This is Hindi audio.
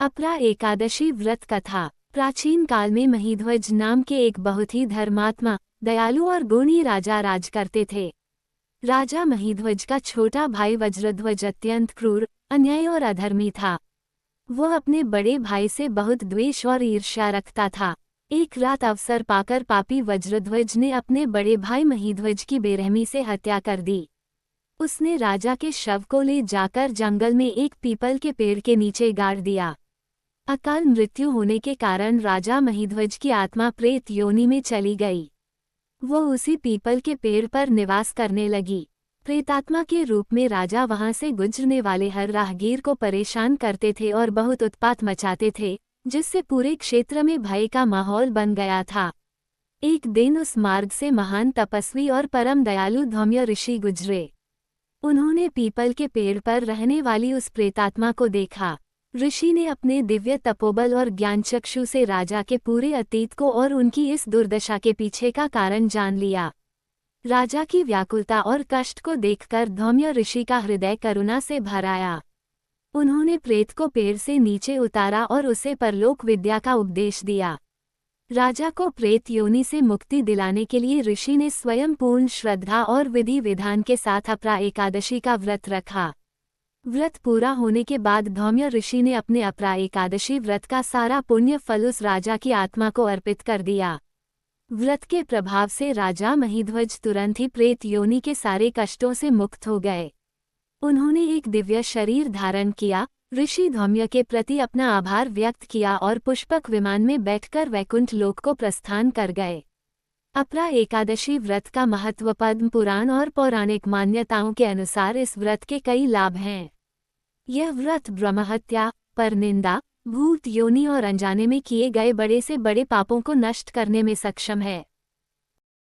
अपरा एकादशी व्रत कथा। प्राचीन काल में महीध्वज नाम के एक बहुत ही धर्मात्मा, दयालु और गुणी राजा राज करते थे। राजा महीध्वज का छोटा भाई वज्रध्वज अत्यंत क्रूर, अन्यायी और अधर्मी था। वह अपने बड़े भाई से बहुत द्वेष और ईर्ष्या रखता था। एक रात अवसर पाकर पापी वज्रध्वज ने अपने बड़े भाई महीध्वज की बेरहमी से हत्या कर दी। उसने राजा के शव को ले जाकर जंगल में एक पीपल के पेड़ के नीचे गाड़ दिया। अकाल मृत्यु होने के कारण राजा महीध्वज की आत्मा प्रेत योनि में चली गई। वह उसी पीपल के पेड़ पर निवास करने लगी। प्रेतात्मा के रूप में राजा वहां से गुजरने वाले हर राहगीर को परेशान करते थे और बहुत उत्पात मचाते थे, जिससे पूरे क्षेत्र में भय का माहौल बन गया था। एक दिन उस मार्ग से महान तपस्वी और परम दयालु धौम्य ऋषि गुजरे। उन्होंने पीपल के पेड़ पर रहने वाली उस प्रेतात्मा को देखा। ऋषि ने अपने दिव्य तपोबल और ज्ञानचक्षु से राजा के पूरे अतीत को और उनकी इस दुर्दशा के पीछे का कारण जान लिया। राजा की व्याकुलता और कष्ट को देखकर धौम्य ऋषि का हृदय करुणा से भर आया। उन्होंने प्रेत को पेड़ से नीचे उतारा और उसे परलोक विद्या का उपदेश दिया। राजा को प्रेत योनि से मुक्ति दिलाने के लिए ऋषि ने स्वयं पूर्ण श्रद्धा और विधि विधान के साथ अपरा एकादशी का व्रत रखा। व्रत पूरा होने के बाद धौम्य ऋषि ने अपने अपरा एकादशी व्रत का सारा पुण्य फल उस राजा की आत्मा को अर्पित कर दिया। व्रत के प्रभाव से राजा महीध्वज तुरंत ही प्रेत योनि के सारे कष्टों से मुक्त हो गए। उन्होंने एक दिव्य शरीर धारण किया, ऋषि धौम्य के प्रति अपना आभार व्यक्त किया और पुष्पक विमान में बैठकर वैकुंठ लोक को प्रस्थान कर गए। अपरा एकादशी व्रत का महत्व पद्म पुराण और पौराणिक मान्यताओं के अनुसार इस व्रत के कई लाभ हैं। यह व्रत ब्रह्महत्या, परनिंदा, भूत योनि और अनजाने में किए गए बड़े से बड़े पापों को नष्ट करने में सक्षम है।